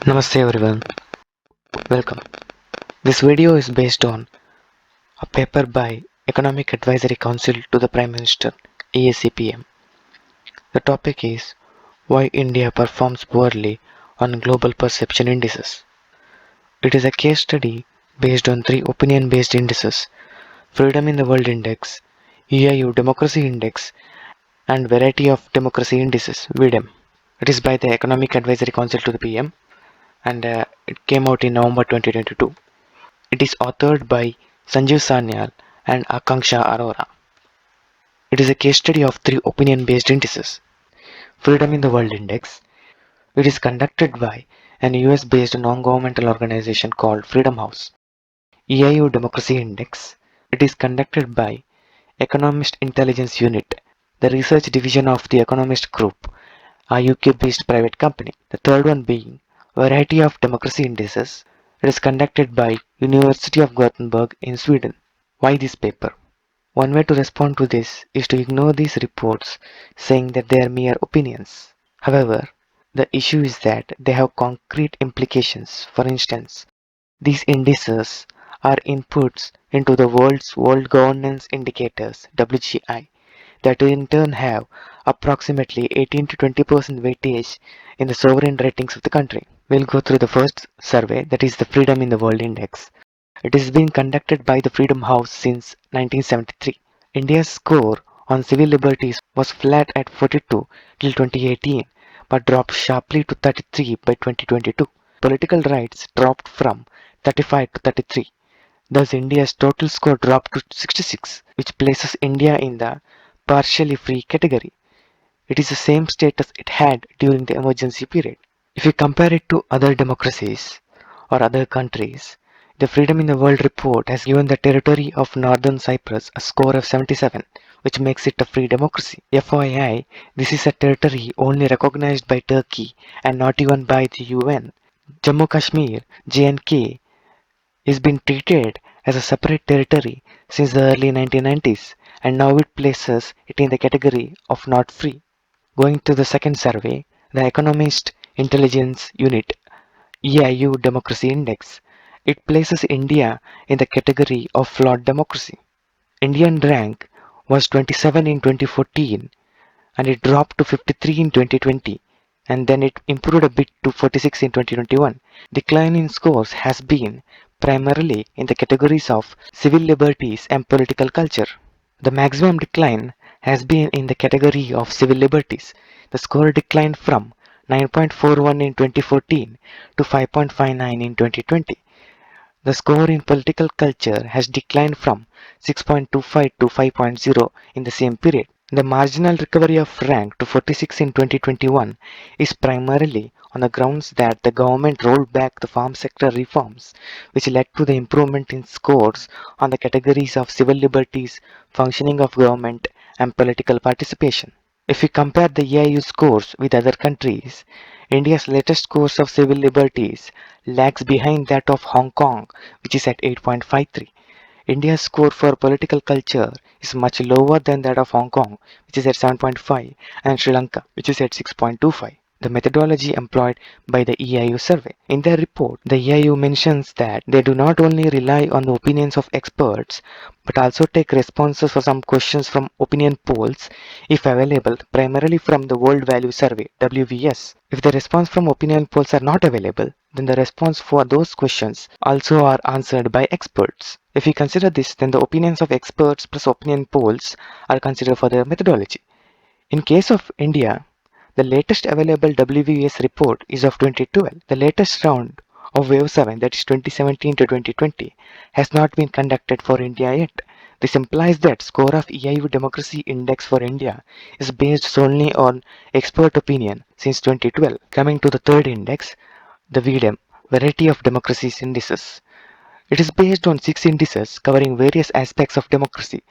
Namaste everyone, welcome. This video is based on a paper by Economic Advisory Council to the Prime Minister EAC-PM. The topic is Why India Performs Poorly on Global Perception Indices. It is a case study based on three opinion-based indices: Freedom in the World Index, EIU Democracy Index, and Variety of Democracy Indices (V-DEM). It is by the Economic Advisory Council to the PM and it came out in November 2022. It is authored by Sanjeev Sanyal and Akanksha Arora. It is a case study of three opinion-based indices. Freedom in the World Index. It is conducted by an US-based non-governmental organization called Freedom House. EIU Democracy Index. It is conducted by Economist Intelligence Unit, the research division of the Economist Group, a UK-based private company. The third one being Variety of Democracy Indices. It is conducted by University of Gothenburg in Sweden. Why this paper? One way to respond to this is to ignore these reports saying that they are mere opinions. However, the issue is that they have concrete implications. For instance, these indices are inputs into the world's World Governance Indicators (WGI) that in turn have approximately 18 to 20% weightage in the sovereign ratings of the country. We'll go through the first survey, that is the Freedom in the World Index. It has been conducted by the Freedom House since 1973. India's score on civil liberties was flat at 42 till 2018 but dropped sharply to 33 by 2022. Political rights dropped from 35 to 33. Thus, India's total score dropped to 66, which places India in the partially free category. It is the same status it had during the emergency period. If you compare it to other democracies or other countries, the Freedom in the World report has given the territory of Northern Cyprus a score of 77, which makes it a free democracy. FYI, this is a territory only recognized by Turkey and not even by the UN. Jammu Kashmir, JNK, is being treated as a separate territory since the early 1990s, and now it places it in the category of not free. Going to the second survey, the Economist Intelligence Unit EIU Democracy Index. It places India in the category of flawed democracy. Indian rank was 27 in 2014 and it dropped to 53 in 2020, and then it improved a bit to 46 in 2021. Decline in scores has been primarily in the categories of civil liberties and political culture. The maximum decline has been in the category of civil liberties. The score declined from 9.41 in 2014 to 5.59 in 2020. The score in political culture has declined from 6.25 to 5.0 in the same period. The marginal recovery of rank to 46 in 2021 is primarily on the grounds that the government rolled back the farm sector reforms, which led to the improvement in scores on the categories of civil liberties, functioning of government, and political participation. If we compare the EIU scores with other countries, India's latest scores of civil liberties lags behind that of Hong Kong, which is at 8.53. India's score for political culture is much lower than that of Hong Kong, which is at 7.5, and Sri Lanka, which is at 6.25. The methodology employed by the EIU survey. In their report, the EIU mentions that they do not only rely on the opinions of experts, but also take responses for some questions from opinion polls, if available, primarily from the World Value Survey, WVS. If the response from opinion polls are not available, then the response for those questions also are answered by experts. If we consider this, then the opinions of experts plus opinion polls are considered for the methodology. In case of India, the latest available WVS report is of 2012. The latest round of Wave 7, that is 2017 to 2020, has not been conducted for India yet. This implies that score of EIU Democracy Index for India is based solely on expert opinion since 2012. Coming to the third index, the V-DEM, Variety of Democracies Indices. It is based on 6 indices covering various aspects of democracy,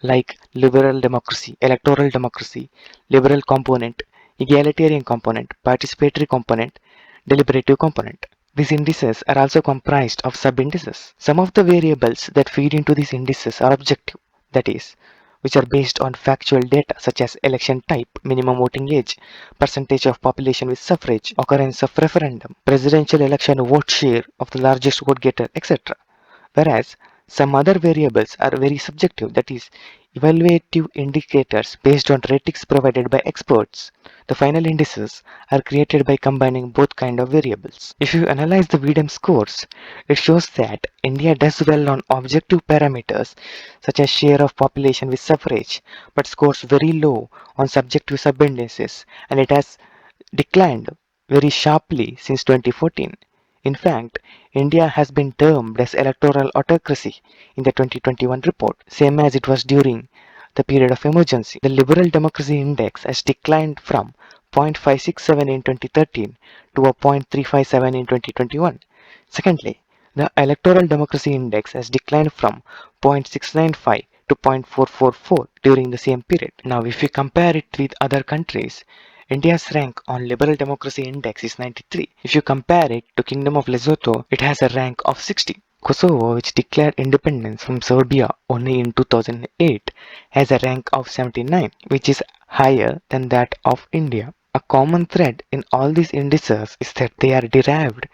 like liberal democracy, electoral democracy, liberal component, egalitarian component, participatory component, deliberative component. These indices are also comprised of sub-indices. Some of the variables that feed into these indices are objective, that is, which are based on factual data such as election type, minimum voting age, percentage of population with suffrage, occurrence of referendum, presidential election vote share of the largest vote getter, etc. Whereas some other variables are very subjective, that is, evaluative indicators based on ratings provided by experts. The final indices are created by combining both kind of variables. If you analyze the V-DEM scores, it shows that India does well on objective parameters such as share of population with suffrage, but scores very low on subjective sub-indices, and it has declined very sharply since 2014. In fact, India has been termed as electoral autocracy in the 2021 report, same as it was during the period of emergency. The Liberal Democracy Index has declined from 0.567 in 2013 to a 0.357 in 2021. Secondly, the Electoral Democracy Index has declined from 0.695 to 0.444 during the same period. Now, if we compare it with other countries, India's rank on Liberal Democracy Index is 93. If you compare it to Kingdom of Lesotho, it has a rank of 60. Kosovo, which declared independence from Serbia only in 2008, has a rank of 79, which is higher than that of India. A common thread in all these indices is that they are derived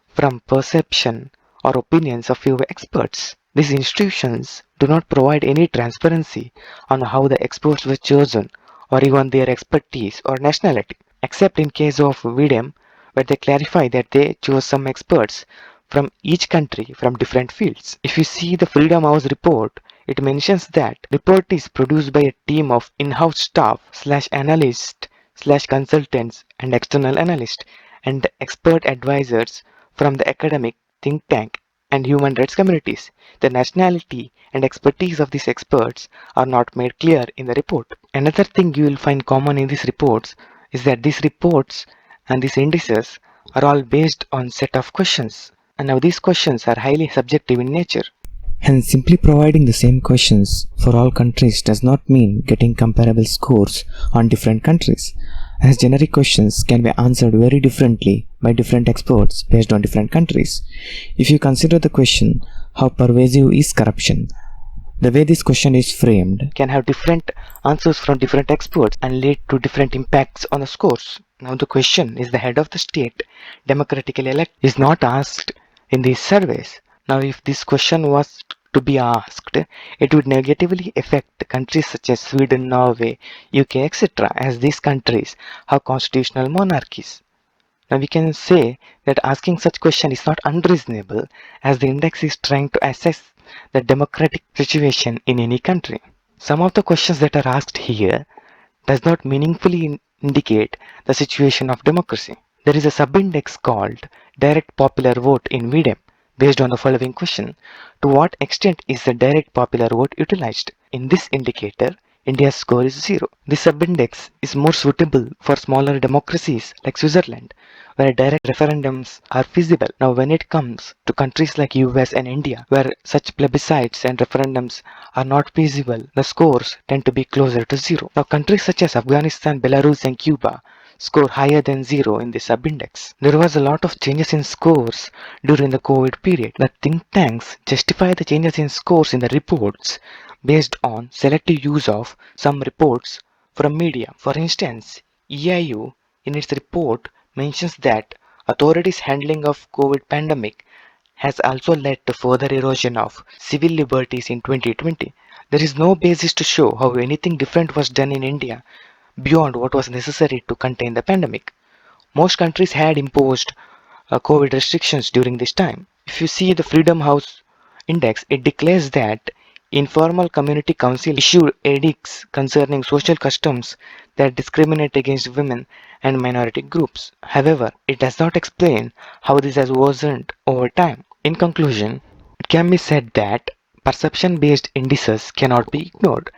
from perception or opinions of few experts. These institutions do not provide any transparency on how the experts were chosen or even their expertise or nationality, except in case of V-DEM, where they clarify that they chose some experts from each country from different fields. If you see the Freedom House report, it mentions that report is produced by a team of in-house staff slash analysts slash consultants and external analysts and expert advisors from the academic, think tank, and human rights communities. The nationality and expertise of these experts are not made clear in the report. Another thing you will find common in these reports is that these reports and these indices are all based on set of questions. And now these questions are highly subjective in nature. Hence, simply providing the same questions for all countries does not mean getting comparable scores on different countries, as generic questions can be answered very differently by different experts based on different countries. If you consider the question, how pervasive is corruption? The way this question is framed Can have different answers from different experts and lead to different impacts on the scores. Now the question is the head of the state democratically elected is not asked in these surveys. Now if this question was to be asked, it would negatively affect countries such as Sweden, Norway, UK, etc., as these countries have constitutional monarchies. Now we can say that asking such question is not unreasonable, as the index is trying to assess the democratic situation in any country. Some of the questions that are asked here does not meaningfully indicate the situation of democracy. There is a sub-index called direct popular vote in V-DEM based on the following question: to what extent is the direct popular vote utilized? In this indicator, India's score is 0. This sub-index is more suitable for smaller democracies like Switzerland, where direct referendums are feasible. Now, when it comes to countries like US and India, where such plebiscites and referendums are not feasible, the scores tend to be closer to 0. Now, countries such as Afghanistan, Belarus, and Cuba score higher than 0 in this sub-index. There was a lot of changes in scores during the COVID period. The think tanks justify the changes in scores in the reports based on selective use of some reports from media. For instance, EIU in its report mentions that authorities' handling of COVID pandemic has also led to further erosion of civil liberties in 2020. There is no basis to show how anything different was done in India beyond what was necessary to contain the pandemic. Most countries had imposed COVID restrictions during this time. If you see the Freedom House Index, it declares that informal community council issued edicts concerning social customs that discriminate against women and minority groups. However, it does not explain how this has worsened over time. In conclusion, it can be said that perception-based indices cannot be ignored,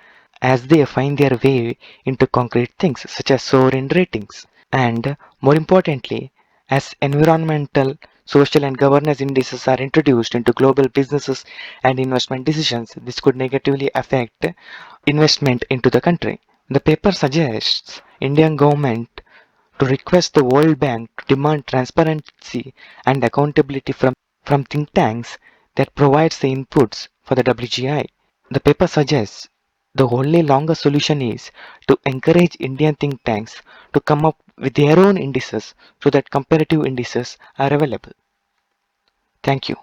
as they find their way into concrete things such as sovereign ratings. And more importantly, as environmental, social, and governance indices are introduced into global businesses and investment decisions, this could negatively affect investment into the country. The paper suggests Indian government to request the World Bank to demand transparency and accountability from think tanks that provides the inputs for the WGI. The paper suggests The only longer solution is to encourage Indian think tanks to come up with their own indices so that comparative indices are available. Thank you.